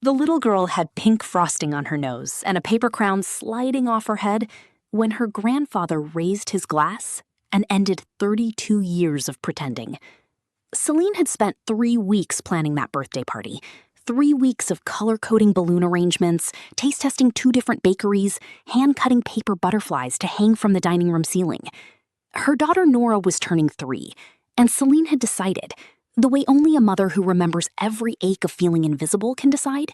The little girl had pink frosting on her nose and a paper crown sliding off her head when her grandfather raised his glass and ended 32 years of pretending. Celine had spent 3 weeks planning that birthday party. 3 weeks of color-coding balloon arrangements, taste-testing 2 different bakeries, hand-cutting paper butterflies to hang from the dining room ceiling. Her daughter Nora was turning 3, and Celine had decided, the way only a mother who remembers every ache of feeling invisible can decide,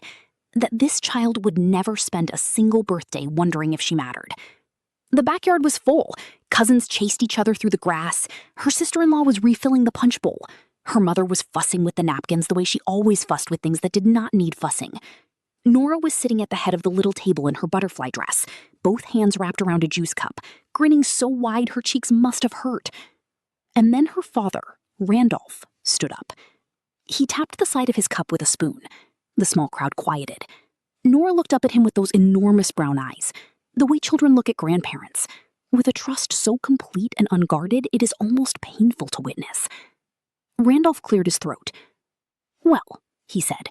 that this child would never spend a single birthday wondering if she mattered. The backyard was full. Cousins chased each other through the grass. Her sister-in-law was refilling the punch bowl. Her mother was fussing with the napkins the way she always fussed with things that did not need fussing. Nora was sitting at the head of the little table in her butterfly dress, both hands wrapped around a juice cup, grinning so wide her cheeks must have hurt. And then her father, Randolph, stood up. He tapped the side of his cup with a spoon. The small crowd quieted. Nora looked up at him with those enormous brown eyes, the way children look at grandparents, with a trust so complete and unguarded it is almost painful to witness. Randolph cleared his throat. "Well," he said,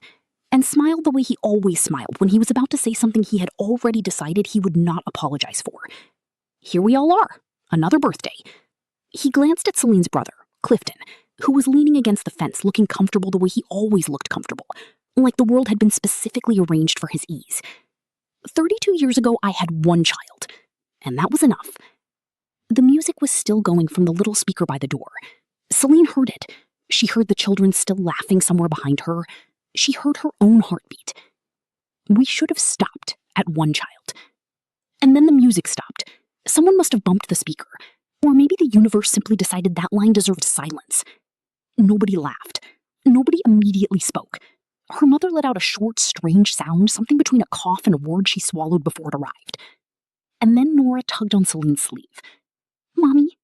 and smiled the way he always smiled when he was about to say something he had already decided he would not apologize for. "Here we all are, another birthday." He glanced at Celine's brother, Clifton, who was leaning against the fence looking comfortable the way he always looked comfortable, like the world had been specifically arranged for his ease. 32 years ago, I had 1 child, and that was enough. The music was still going from the little speaker by the door. Celine heard it. She heard the children still laughing somewhere behind her. She heard her own heartbeat. We should have stopped at 1 child. And then the music stopped. Someone must have bumped the speaker. Or maybe the universe simply decided that line deserved silence. Nobody laughed. Nobody immediately spoke. Her mother let out a short, strange sound, something between a cough and a word she swallowed before it arrived. And then Nora tugged on Celine's sleeve. "Mommy,"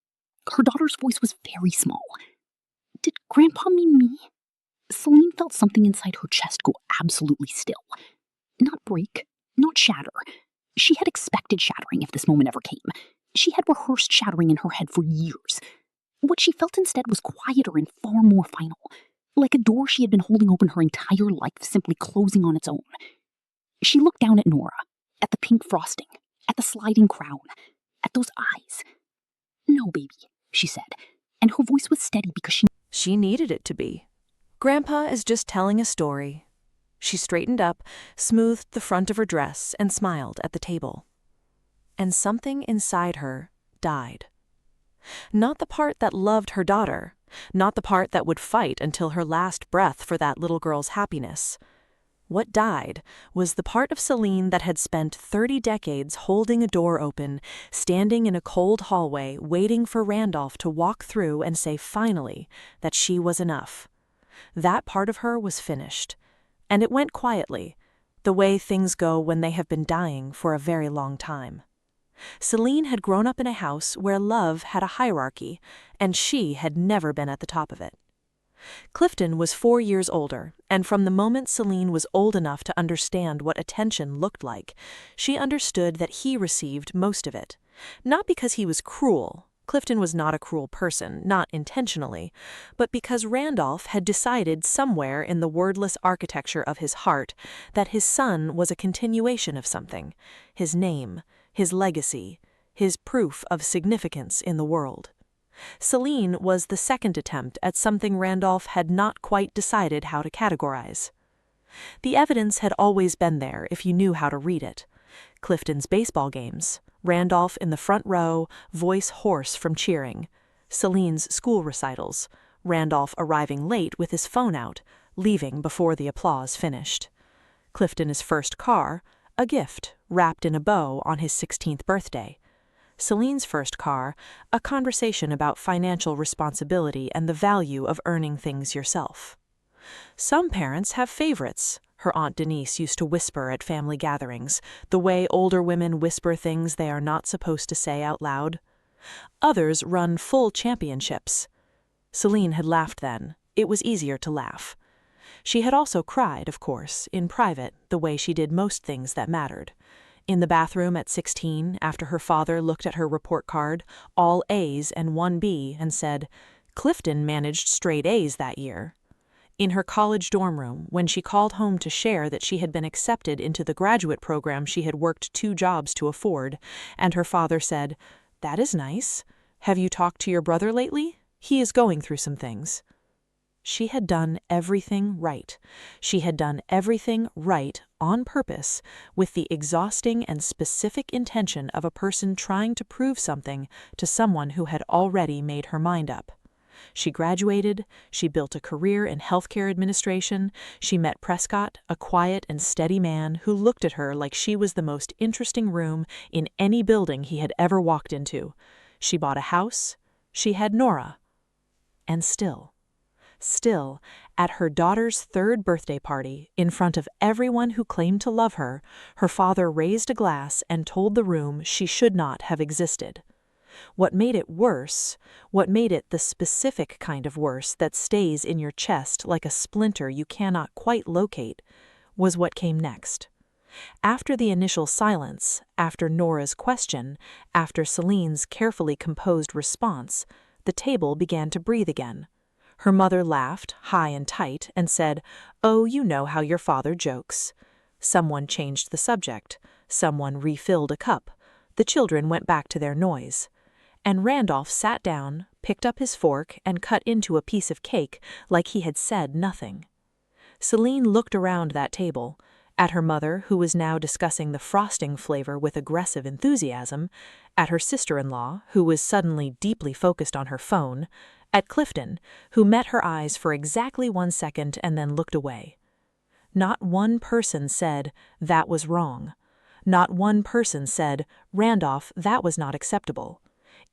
her daughter's voice was very small. "Did Grandpa mean me?" Celine felt something inside her chest go absolutely still. Not break, not shatter. She had expected shattering if this moment ever came. She had rehearsed shattering in her head for years. What she felt instead was quieter and far more final, like a door she had been holding open her entire life simply closing on its own. She looked down at Nora, at the pink frosting, at the sliding crown, at those eyes. "No, baby," she said, and her voice was steady because She needed it to be. Grandpa is just telling a story. She straightened up, smoothed the front of her dress, and smiled at the table. And something inside her died. Not the part that loved her daughter, not the part that would fight until her last breath for that little girl's happiness. What died was the part of Celine that had spent 30 decades holding a door open, standing in a cold hallway, waiting for Randolph to walk through and say finally that she was enough. That part of her was finished. And it went quietly, the way things go when they have been dying for a very long time. Celine had grown up in a house where love had a hierarchy, and she had never been at the top of it. Clifton was 4 years older, and from the moment Celine was old enough to understand what attention looked like, she understood that he received most of it. Not because he was cruel. Clifton was not a cruel person, not intentionally, but because Randolph had decided somewhere in the wordless architecture of his heart that his son was a continuation of something, his name, his legacy, his proof of significance in the world. Celine was the second attempt at something Randolph had not quite decided how to categorize. The evidence had always been there if you knew how to read it. Clifton's baseball games, Randolph in the front row, voice hoarse from cheering. Celine's school recitals, Randolph arriving late with his phone out, leaving before the applause finished. Clifton's first car, a gift wrapped in a bow on his 16th birthday. Celine's first car, a conversation about financial responsibility and the value of earning things yourself. Some parents have favorites, her Aunt Denise used to whisper at family gatherings, the way older women whisper things they are not supposed to say out loud. Others run full championships. Celine had laughed then. It was easier to laugh. She had also cried, of course, in private, the way she did most things that mattered. In the bathroom at 16, after her father looked at her report card, all A's and 1 B, and said, "Clifton managed straight A's that year." In her college dorm room, when she called home to share that she had been accepted into the graduate program she had worked 2 jobs to afford, and her father said, "That is nice. Have you talked to your brother lately? He is going through some things." She had done everything right. She had done everything right on purpose, with the exhausting and specific intention of a person trying to prove something to someone who had already made her mind up. She graduated, she built a career in healthcare administration, she met Prescott, a quiet and steady man who looked at her like she was the most interesting room in any building he had ever walked into. She bought a house, she had Nora. And still, at her daughter's 3rd birthday party, in front of everyone who claimed to love her, her father raised a glass and told the room she should not have existed. What made it worse, what made it the specific kind of worse that stays in your chest like a splinter you cannot quite locate, was what came next. After the initial silence, after Nora's question, after Celine's carefully composed response, the table began to breathe again. Her mother laughed, high and tight, and said, "Oh, you know how your father jokes." Someone changed the subject. Someone refilled a cup. The children went back to their noise. And Randolph sat down, picked up his fork, and cut into a piece of cake like he had said nothing. Celine looked around that table, at her mother, who was now discussing the frosting flavor with aggressive enthusiasm, at her sister-in-law, who was suddenly deeply focused on her phone, at Clifton, who met her eyes for exactly 1 second and then looked away. Not one person said, "That was wrong." Not one person said, "Randolph, that was not acceptable."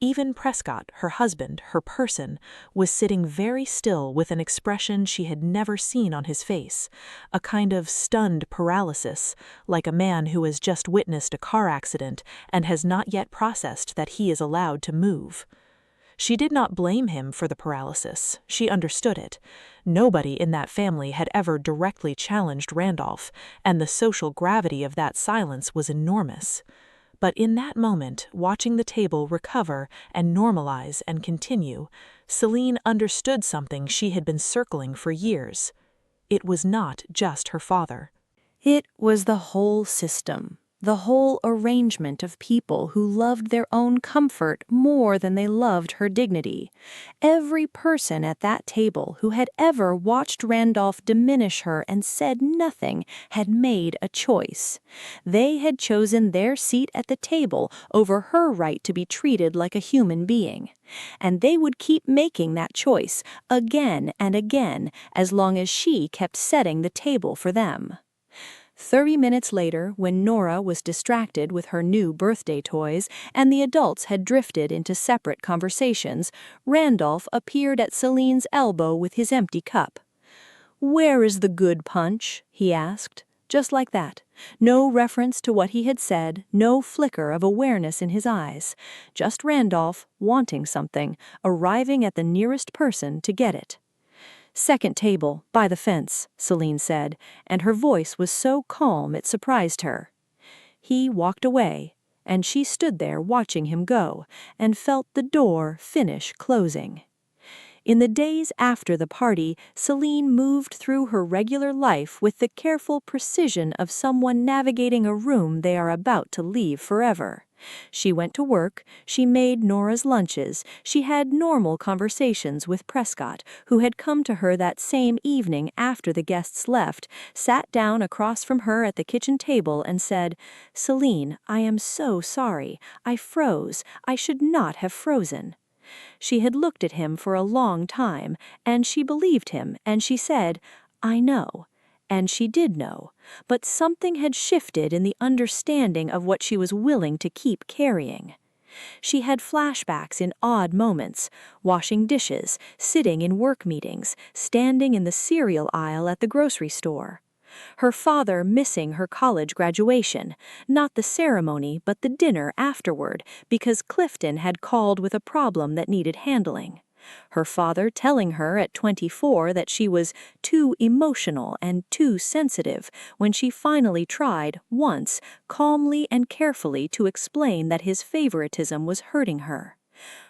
Even Prescott, her husband, her person, was sitting very still with an expression she had never seen on his face, a kind of stunned paralysis, like a man who has just witnessed a car accident and has not yet processed that he is allowed to move. She did not blame him for the paralysis. She understood it. Nobody in that family had ever directly challenged Randolph, and the social gravity of that silence was enormous. But in that moment, watching the table recover and normalize and continue, Celine understood something she had been circling for years. It was not just her father. It was the whole system, the whole arrangement of people who loved their own comfort more than they loved her dignity. Every person at that table who had ever watched Randolph diminish her and said nothing had made a choice. They had chosen their seat at the table over her right to be treated like a human being. And they would keep making that choice again and again as long as she kept setting the table for them. 30 minutes later, when Nora was distracted with her new birthday toys and the adults had drifted into separate conversations, Randolph appeared at Celine's elbow with his empty cup. "Where is the good punch?" he asked, just like that. No reference to what he had said, no flicker of awareness in his eyes. Just Randolph, wanting something, arriving at the nearest person to get it. "Second table, by the fence," Celine said, and her voice was so calm it surprised her. He walked away, and she stood there watching him go, and felt the door finish closing. In the days after the party, Celine moved through her regular life with the careful precision of someone navigating a room they are about to leave forever. She went to work, she made Nora's lunches, she had normal conversations with Prescott, who had come to her that same evening after the guests left, sat down across from her at the kitchen table and said, "Celine, I am so sorry. I froze. I should not have frozen." She had looked at him for a long time, and she believed him, and she said, "I know." And she did know, but something had shifted in the understanding of what she was willing to keep carrying. She had flashbacks in odd moments, washing dishes, sitting in work meetings, standing in the cereal aisle at the grocery store. Her father missing her college graduation, not the ceremony but the dinner afterward, because Clifton had called with a problem that needed handling. Her father telling her at 24 that she was too emotional and too sensitive when she finally tried, once, calmly and carefully to explain that his favoritism was hurting her.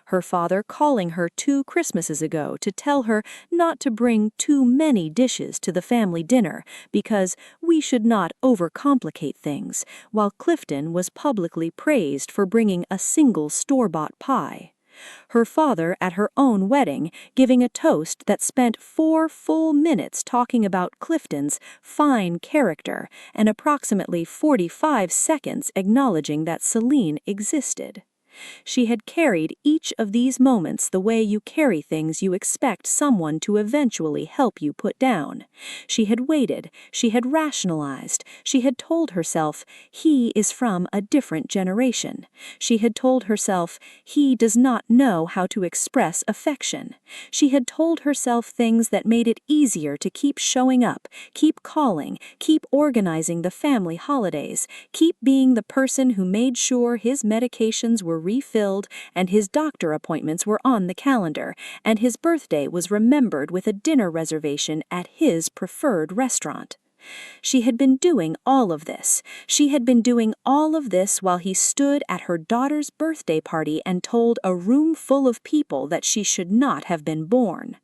her father calling her 2 Christmases ago to tell her not to bring too many dishes to the family dinner because we should not overcomplicate things, while Clifton was publicly praised for bringing a single store-bought pie. Her father at her own wedding giving a toast that spent 4 full minutes talking about Clifton's fine character and approximately 45 seconds acknowledging that Celine existed. She had carried each of these moments the way you carry things you expect someone to eventually help you put down. She had waited, she had rationalized, she had told herself, he is from a different generation. She had told herself, he does not know how to express affection. She had told herself things that made it easier to keep showing up, keep calling, keep organizing the family holidays, keep being the person who made sure his medications were refilled and his doctor appointments were on the calendar, and his birthday was remembered with a dinner reservation at his preferred restaurant. She had been doing all of this. She had been doing all of this while he stood at her daughter's birthday party and told a room full of people that she should not have been born.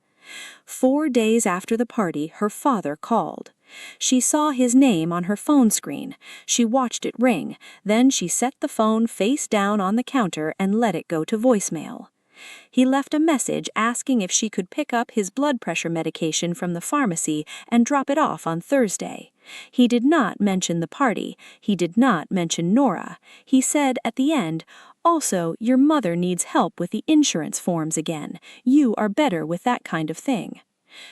4 days after the party, her father called. She saw his name on her phone screen. She watched it ring. Then she set the phone face down on the counter and let it go to voicemail. He left a message asking if she could pick up his blood pressure medication from the pharmacy and drop it off on Thursday. He did not mention the party. He did not mention Nora. He said at the end, "Also, your mother needs help with the insurance forms again. You are better with that kind of thing."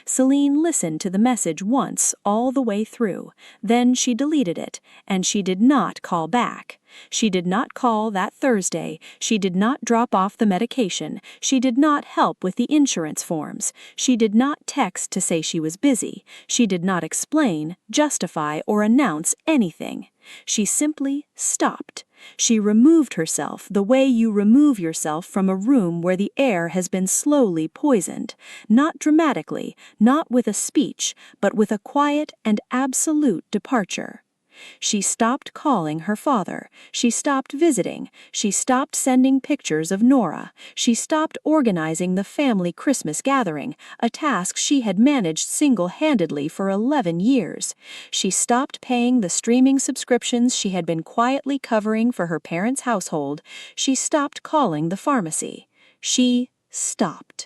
Celine listened to the message once all the way through. Then she deleted it, and she did not call back. She did not call that Thursday. She did not drop off the medication. She did not help with the insurance forms. She did not text to say she was busy. She did not explain, justify, or announce anything. She simply stopped. She removed herself the way you remove yourself from a room where the air has been slowly poisoned, not dramatically, not with a speech, but with a quiet and absolute departure. She stopped calling her father. She stopped visiting. She stopped sending pictures of Nora. She stopped organizing the family Christmas gathering, a task she had managed single-handedly for 11 years. She stopped paying the streaming subscriptions she had been quietly covering for her parents' household. She stopped calling the pharmacy. She stopped.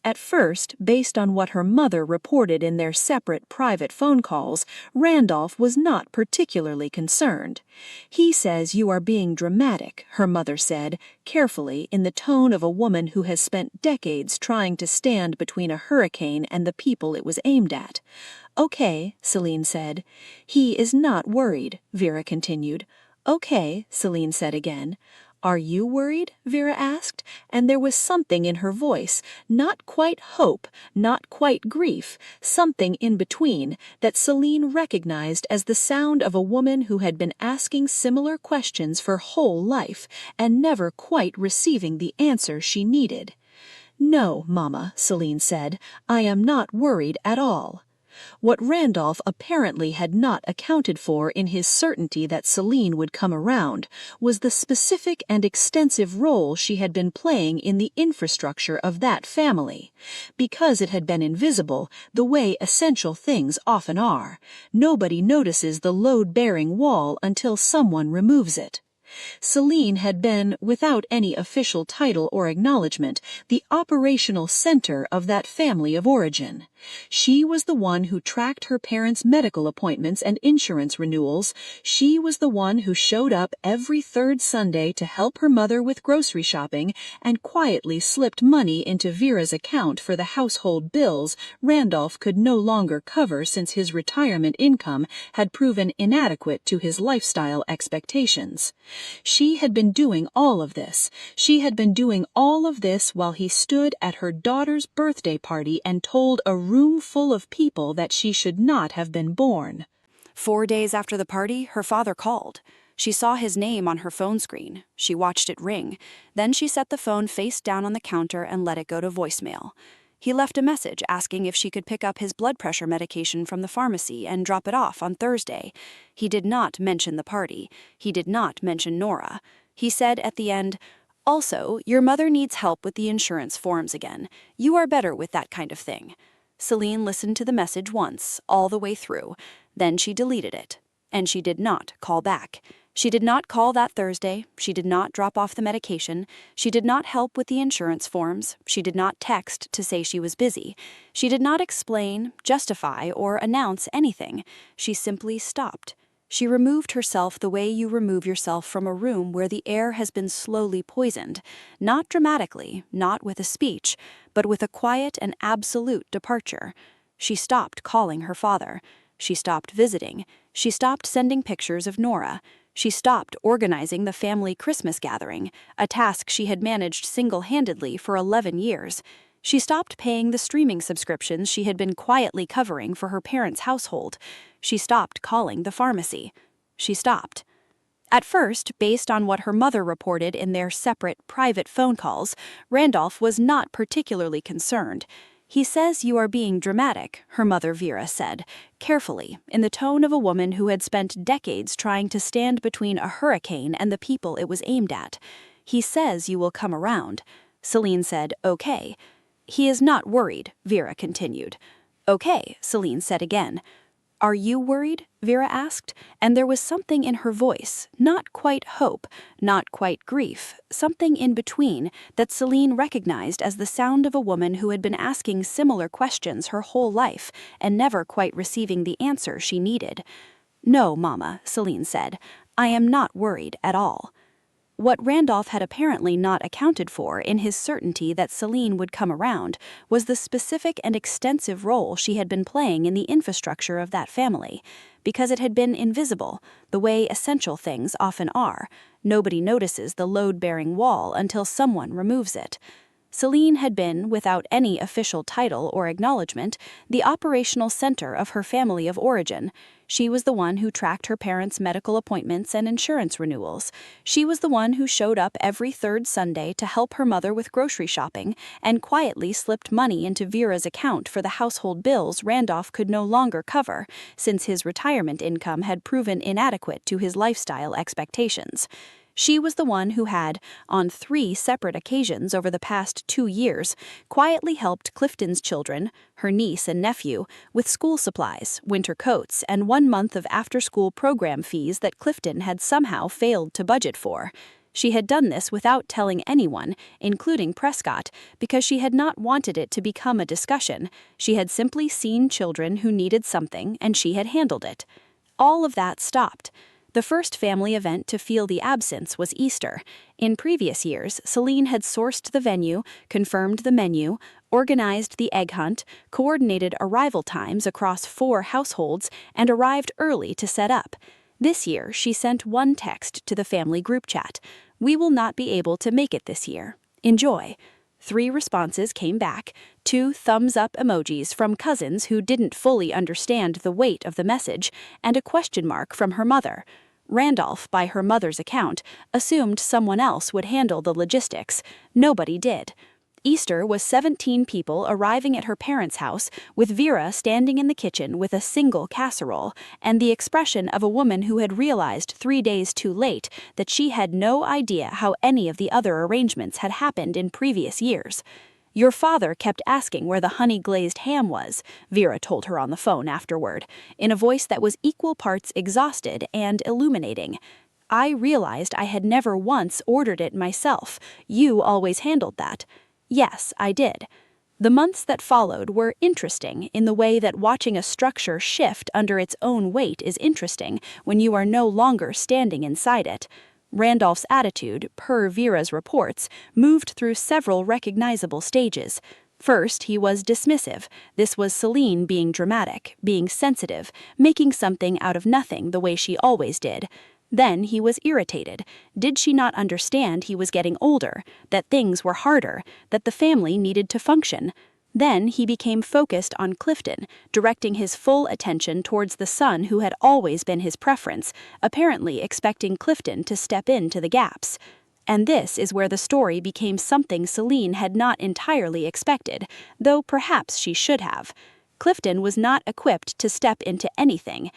At first, based on what her mother reported in their separate private phone calls, Randolph was not particularly concerned. "He says you are being dramatic," her mother said, carefully, in the tone of a woman who has spent decades trying to stand between a hurricane and the people it was aimed at. "Okay," Celine said. "He is not worried," Vera continued. "Okay," Celine said again. "Are you worried?" Vera asked, and there was something in her voice, not quite hope, not quite grief, something in between, that Celine recognized as the sound of a woman who had been asking similar questions for whole life and never quite receiving the answer she needed. "No, Mama," Celine said, "I am not worried at all." What Randolph apparently had not accounted for in his certainty that Celine would come around was the specific and extensive role she had been playing in the infrastructure of that family. Because it had been invisible, the way essential things often are, nobody notices the load-bearing wall until someone removes it. Celine had been, without any official title or acknowledgement, the operational center of that family of origin. She was the one who tracked her parents' medical appointments and insurance renewals. She was the one who showed up every third Sunday to help her mother with grocery shopping and quietly slipped money into Vera's account for the household bills Randolph could no longer cover since his retirement income had proven inadequate to his lifestyle expectations. She had been doing all of this. She had been doing all of this while he stood at her daughter's birthday party and told a room full of people that she should not have been born. 4 days after the party, her father called. She saw his name on her phone screen. She watched it ring. Then she set the phone face down on the counter and let it go to voicemail. He left a message asking if she could pick up his blood pressure medication from the pharmacy and drop it off on Thursday. He did not mention the party. He did not mention Nora. He said at the end, Also, your mother needs help with the insurance forms again. You are better with that kind of thing. Celine listened to the message once, all the way through. Then she deleted it. And she did not call back. She did not call that Thursday. She did not drop off the medication. She did not help with the insurance forms. She did not text to say she was busy. She did not explain, justify, or announce anything. She simply stopped. She removed herself the way you remove yourself from a room where the air has been slowly poisoned, not dramatically, not with a speech, but with a quiet and absolute departure. She stopped calling her father. She stopped visiting. She stopped sending pictures of Nora. She stopped organizing the family Christmas gathering, a task she had managed single-handedly for 11 years. She stopped paying the streaming subscriptions she had been quietly covering for her parents' household. She stopped calling the pharmacy. She stopped. At first, based on what her mother reported in their separate, private phone calls, Randolph was not particularly concerned. "He says you are being dramatic," her mother Vera said, carefully, in the tone of a woman who had spent decades trying to stand between a hurricane and the people it was aimed at. "He says you will come around." Celine said, "Okay." "He is not worried," Vera continued. "Okay," Celine said again. "Are you worried?" Vera asked, and there was something in her voice, not quite hope, not quite grief, something in between, that Celine recognized as the sound of a woman who had been asking similar questions her whole life and never quite receiving the answer she needed. "No, Mama," Celine said, "I am not worried at all." What Randolph had apparently not accounted for in his certainty that Celine would come around was the specific and extensive role she had been playing in the infrastructure of that family. Because it had been invisible, the way essential things often are. Nobody notices the load-bearing wall until someone removes it. Celine had been, without any official title or acknowledgement, the operational center of her family of origin. She was the one who tracked her parents' medical appointments and insurance renewals. She was the one who showed up every third Sunday to help her mother with grocery shopping and quietly slipped money into Vera's account for the household bills Randolph could no longer cover, since his retirement income had proven inadequate to his lifestyle expectations. She was the one who had, on 3 separate occasions over the past 2 years, quietly helped Clifton's children, her niece and nephew, with school supplies, winter coats, and 1 month of after-school program fees that Clifton had somehow failed to budget for. She had done this without telling anyone, including Prescott, because she had not wanted it to become a discussion. She had simply seen children who needed something, and she had handled it. All of that stopped. The first family event to feel the absence was Easter. In previous years, Celine had sourced the venue, confirmed the menu, organized the egg hunt, coordinated arrival times across 4 households, and arrived early to set up. This year, she sent one text to the family group chat: "We will not be able to make it this year. Enjoy." 3 responses came back, 2 thumbs-up emojis from cousins who didn't fully understand the weight of the message, and a question mark from her mother. Randolph, by her mother's account, assumed someone else would handle the logistics. Nobody did. Easter was 17 people arriving at her parents' house, with Vera standing in the kitchen with a single casserole, and the expression of a woman who had realized 3 days too late that she had no idea how any of the other arrangements had happened in previous years. "Your father kept asking where the honey-glazed ham was," Vera told her on the phone afterward, in a voice that was equal parts exhausted and illuminating. "I realized I had never once ordered it myself. You always handled that." "Yes, I did." The months that followed were interesting in the way that watching a structure shift under its own weight is interesting when you are no longer standing inside it. Randolph's attitude, per Vera's reports, moved through several recognizable stages. First, he was dismissive. This was Celine being dramatic, being sensitive, making something out of nothing the way she always did. Then he was irritated. Did she not understand he was getting older, that things were harder, that the family needed to function? Then he became focused on Clifton, directing his full attention towards the son who had always been his preference, apparently expecting Clifton to step into the gaps. And this is where the story became something Celine had not entirely expected, though perhaps she should have. Clifton was not equipped to step into anything.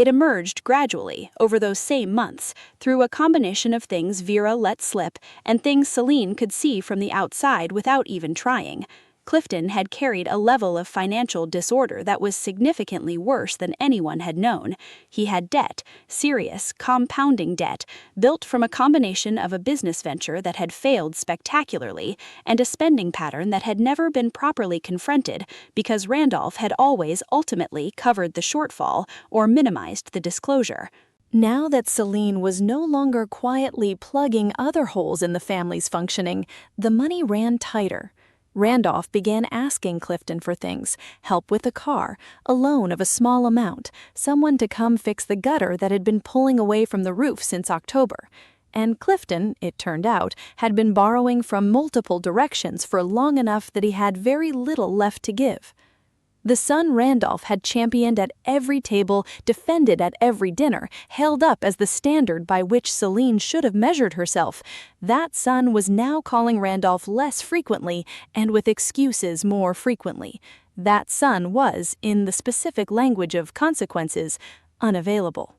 It emerged gradually, over those same months, through a combination of things Vera let slip and things Celine could see from the outside without even trying. Clifton had carried a level of financial disorder that was significantly worse than anyone had known. He had debt, serious, compounding debt, built from a combination of a business venture that had failed spectacularly and a spending pattern that had never been properly confronted because Randolph had always ultimately covered the shortfall or minimized the disclosure. Now that Celine was no longer quietly plugging other holes in the family's functioning, the money ran tighter. Randolph began asking Clifton for things: help with the car, a loan of a small amount, someone to come fix the gutter that had been pulling away from the roof since October. And Clifton, it turned out, had been borrowing from multiple directions for long enough that he had very little left to give. The son Randolph had championed at every table, defended at every dinner, held up as the standard by which Celine should have measured herself. That son was now calling Randolph less frequently and with excuses more frequently. That son was, in the specific language of consequences, unavailable.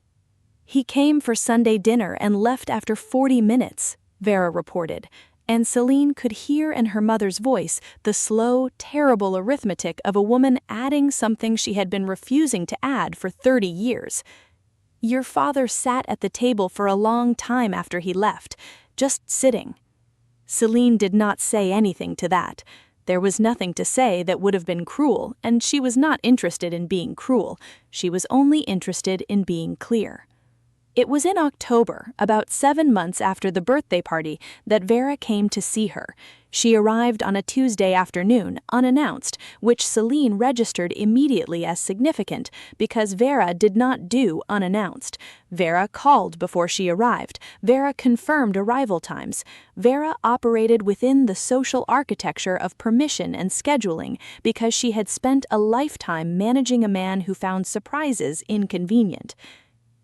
He came for Sunday dinner and left after 40 minutes, Vera reported. And Celine could hear in her mother's voice the slow, terrible arithmetic of a woman adding something she had been refusing to add for 30 years. Your father sat at the table for a long time after he left, just sitting. Celine did not say anything to that. There was nothing to say that would have been cruel, and she was not interested in being cruel. She was only interested in being clear. It was in October, about 7 months after the birthday party, that Vera came to see her. She arrived on a Tuesday afternoon, unannounced, which Celine registered immediately as significant because Vera did not do unannounced. Vera called before she arrived. Vera confirmed arrival times. Vera operated within the social architecture of permission and scheduling because she had spent a lifetime managing a man who found surprises inconvenient.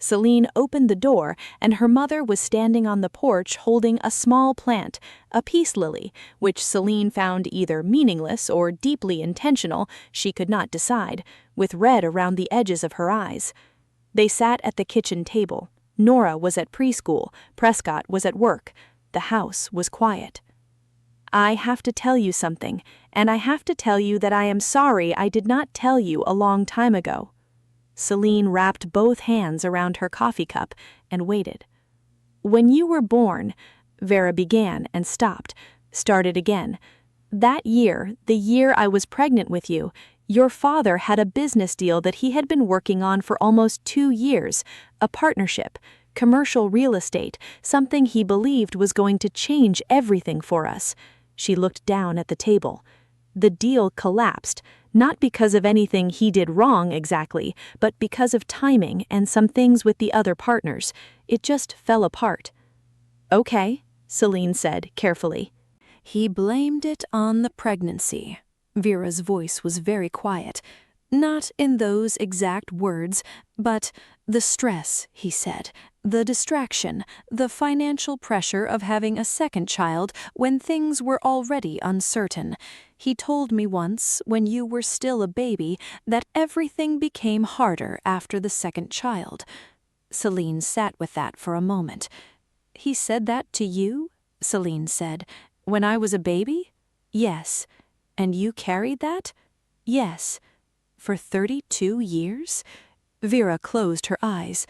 Celine opened the door, and her mother was standing on the porch holding a small plant, a peace lily, which Celine found either meaningless or deeply intentional, she could not decide, with red around the edges of her eyes. They sat at the kitchen table. Nora was at preschool, Prescott was at work. The house was quiet. I have to tell you something, and I have to tell you that I am sorry I did not tell you a long time ago. Celine wrapped both hands around her coffee cup and waited. When you were born, Vera began and stopped, started again. That year, the year I was pregnant with you, your father had a business deal that he had been working on for almost 2 years, a partnership, commercial real estate, something he believed was going to change everything for us. She looked down at the table. The deal collapsed. Not because of anything he did wrong exactly, but because of timing and some things with the other partners. It just fell apart. Okay, Celine said carefully. He blamed it on the pregnancy. Vera's voice was very quiet. Not in those exact words, but the stress, he said, the distraction, the financial pressure of having a second child when things were already uncertain. He told me once, when you were still a baby, that everything became harder after the second child. Celine sat with that for a moment. He said that to you? Celine said. When I was a baby? Yes. And you carried that? Yes. For 32 years? Vera closed her eyes.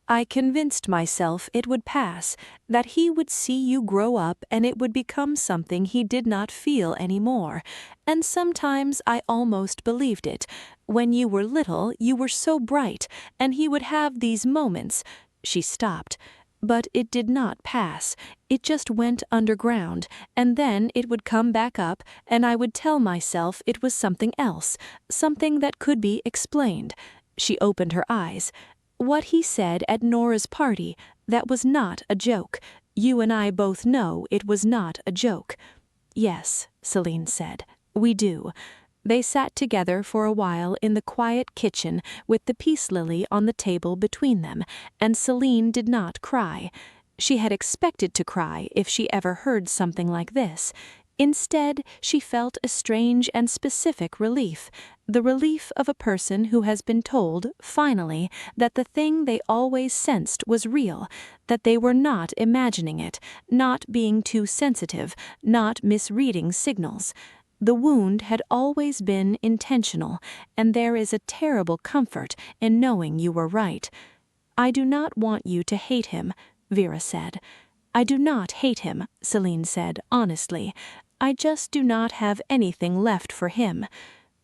I convinced myself it would pass, that he would see you grow up and it would become something he did not feel anymore. And sometimes I almost believed it. When you were little, you were so bright, and he would have these moments. She stopped. But it did not pass. It just went underground, and then it would come back up, and I would tell myself it was something else, something that could be explained. She opened her eyes. What he said at Nora's party, that was not a joke. You and I both know it was not a joke. Yes, Celine said, we do. They sat together for a while in the quiet kitchen with the peace lily on the table between them, and Celine did not cry. She had expected to cry if she ever heard something like this. Instead, she felt a strange and specific relief, the relief of a person who has been told, finally, that the thing they always sensed was real, that they were not imagining it, not being too sensitive, not misreading signals. The wound had always been intentional, and there is a terrible comfort in knowing you were right. "I do not want you to hate him," Vera said. "I do not hate him," Celine said honestly. "I just do not have anything left for him."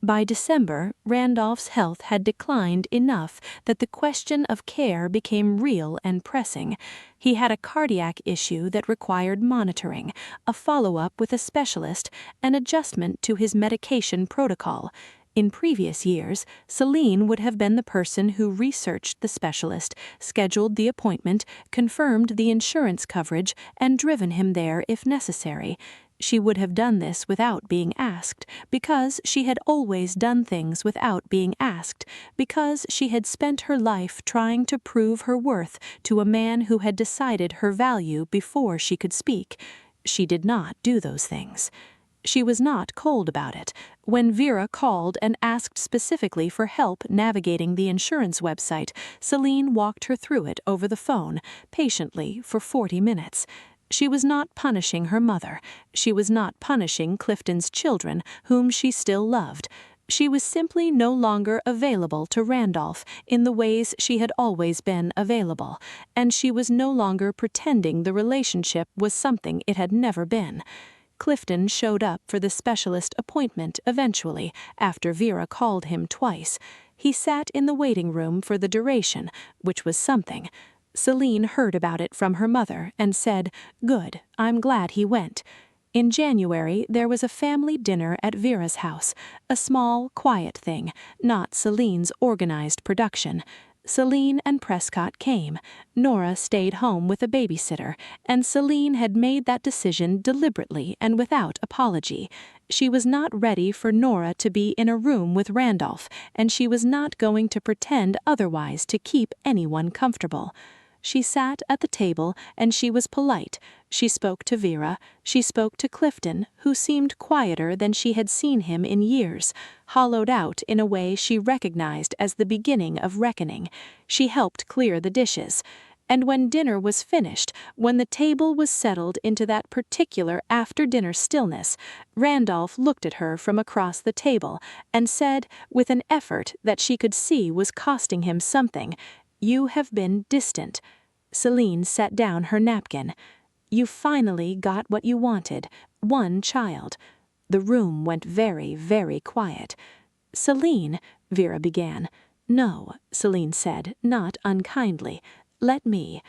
By December, Randolph's health had declined enough that the question of care became real and pressing. He had a cardiac issue that required monitoring, a follow-up with a specialist, an adjustment to his medication protocol. In previous years, Celine would have been the person who researched the specialist, scheduled the appointment, confirmed the insurance coverage, and driven him there if necessary. She would have done this without being asked, because she had always done things without being asked, because she had spent her life trying to prove her worth to a man who had decided her value before she could speak. She did not do those things. She was not cold about it. When Vera called and asked specifically for help navigating the insurance website, Celine walked her through it over the phone, patiently, for 40 minutes. She was not punishing her mother. She was not punishing Clifton's children, whom she still loved. She was simply no longer available to Randolph in the ways she had always been available, and she was no longer pretending the relationship was something it had never been. Clifton showed up for the specialist appointment eventually, after Vera called him twice. He sat in the waiting room for the duration, which was something. Celine heard about it from her mother and said, "Good, I'm glad he went." In January, there was a family dinner at Vera's house, a small, quiet thing, not Celine's organized production. Celine and Prescott came. Nora stayed home with a babysitter, and Celine had made that decision deliberately and without apology. She was not ready for Nora to be in a room with Randolph, and she was not going to pretend otherwise to keep anyone comfortable. She sat at the table, and she was polite. She spoke to Vera. She spoke to Clifton, who seemed quieter than she had seen him in years, hollowed out in a way she recognized as the beginning of reckoning. She helped clear the dishes. And when dinner was finished, when the table was settled into that particular after-dinner stillness, Randolph looked at her from across the table and said, with an effort that she could see was costing him something, "You have been distant." Celine set down her napkin. "You finally got what you wanted, one child." The room went very, very quiet. "Celine," Vera began. "No," Celine said, not unkindly. "Let me."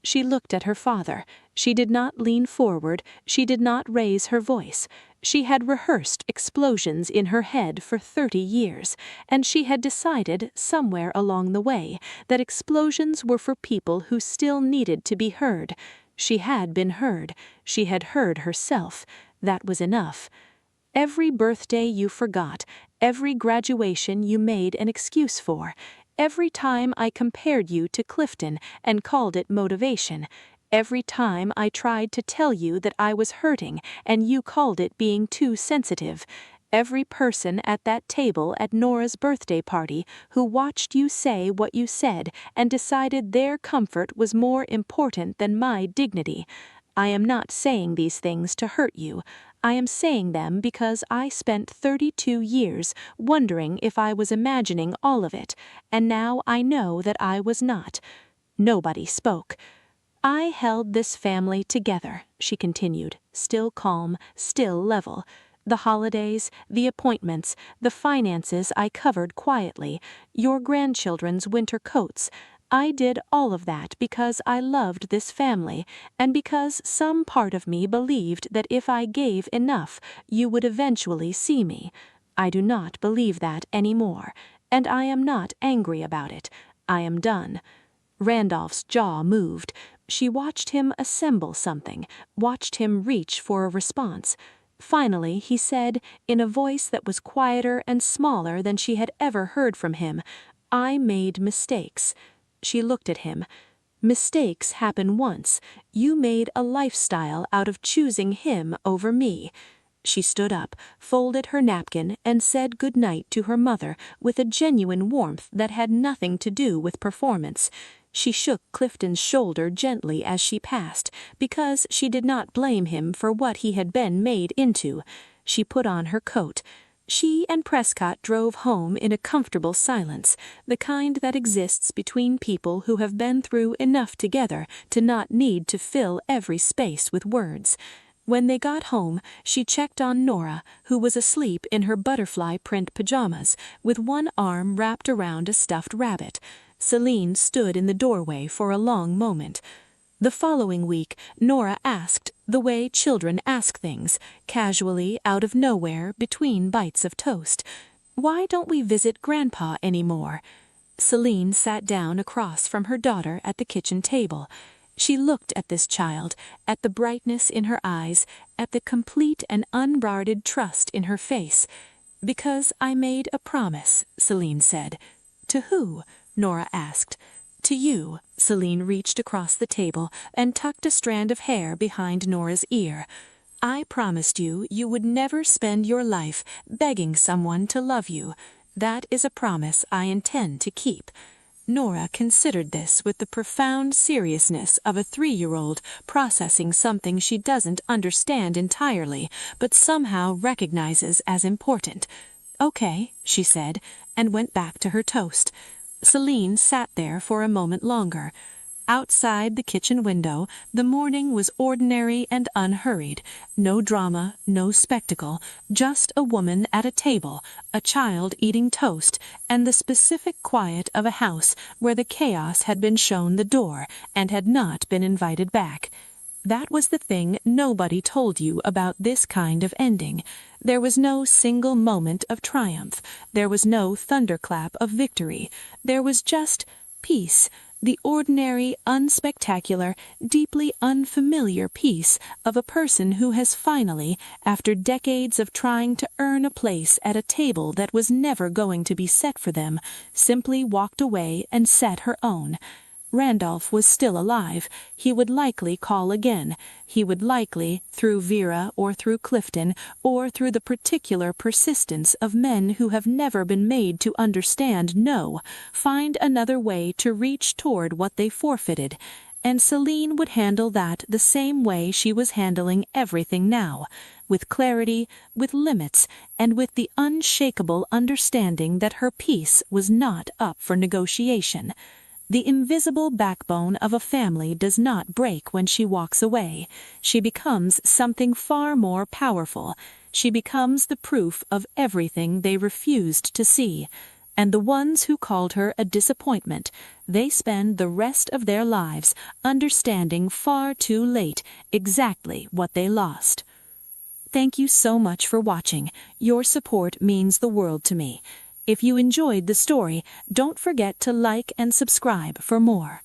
She looked at her father. She did not lean forward. She did not raise her voice. She had rehearsed explosions in her head for 30 years, and she had decided, somewhere along the way, that explosions were for people who still needed to be heard. She had been heard. She had heard herself. That was enough. Every birthday you forgot, every graduation you made an excuse for, every time I compared you to Clifton and called it motivation, every time I tried to tell you that I was hurting and you called it being too sensitive, every person at that table at Nora's birthday party who watched you say what you said and decided their comfort was more important than my dignity. I am not saying these things to hurt you. I am saying them because I spent 32 years wondering if I was imagining all of it, and now I know that I was not." Nobody spoke. "I held this family together," she continued, still calm, still level. "The holidays, the appointments, the finances I covered quietly, your grandchildren's winter coats. I did all of that because I loved this family, and because some part of me believed that if I gave enough, you would eventually see me. I do not believe that anymore, and I am not angry about it. I am done." Randolph's jaw moved. She watched him assemble something, watched him reach for a response. Finally, he said, in a voice that was quieter and smaller than she had ever heard from him, "I made mistakes." She looked at him. "Mistakes happen once. You made a lifestyle out of choosing him over me." She stood up, folded her napkin, and said good night to her mother with a genuine warmth that had nothing to do with performance. She shook Clifton's shoulder gently as she passed, because she did not blame him for what he had been made into. She put on her coat. She and Prescott drove home in a comfortable silence, the kind that exists between people who have been through enough together to not need to fill every space with words. When they got home, she checked on Nora, who was asleep in her butterfly print pajamas, with one arm wrapped around a stuffed rabbit. Celine stood in the doorway for a long moment. The following week, Nora asked, the way children ask things, casually, out of nowhere, between bites of toast, "Why don't we visit Grandpa anymore?" Celine sat down across from her daughter at the kitchen table. She looked at this child, at the brightness in her eyes, at the complete and unguarded trust in her face. "Because I made a promise," Celine said. "To who?" Nora asked. "To you." Celine reached across the table and tucked a strand of hair behind Nora's ear. "I promised you you would never spend your life begging someone to love you. That is a promise I intend to keep." Nora considered this with the profound seriousness of a 3-year-old processing something she doesn't understand entirely, but somehow recognizes as important. "Okay," she said, and went back to her toast. Celine sat there for a moment longer. Outside the kitchen window, the morning was ordinary and unhurried. No drama, no spectacle, just a woman at a table, a child eating toast, and the specific quiet of a house where the chaos had been shown the door and had not been invited back. That was the thing nobody told you about this kind of ending. There was no single moment of triumph. There was no thunderclap of victory. There was just peace, the ordinary, unspectacular, deeply unfamiliar peace of a person who has finally, after decades of trying to earn a place at a table that was never going to be set for them, simply walked away and set her own. Randolph was still alive. He would likely call again. He would likely, through Vera or through Clifton, or through the particular persistence of men who have never been made to understand no, find another way to reach toward what they forfeited. And Celine would handle that the same way she was handling everything now, with clarity, with limits, and with the unshakable understanding that her peace was not up for negotiation. The invisible backbone of a family does not break when she walks away. She becomes something far more powerful. She becomes the proof of everything they refused to see. And the ones who called her a disappointment, they spend the rest of their lives understanding far too late exactly what they lost. Thank you so much for watching. Your support means the world to me. If you enjoyed the story, don't forget to like and subscribe for more.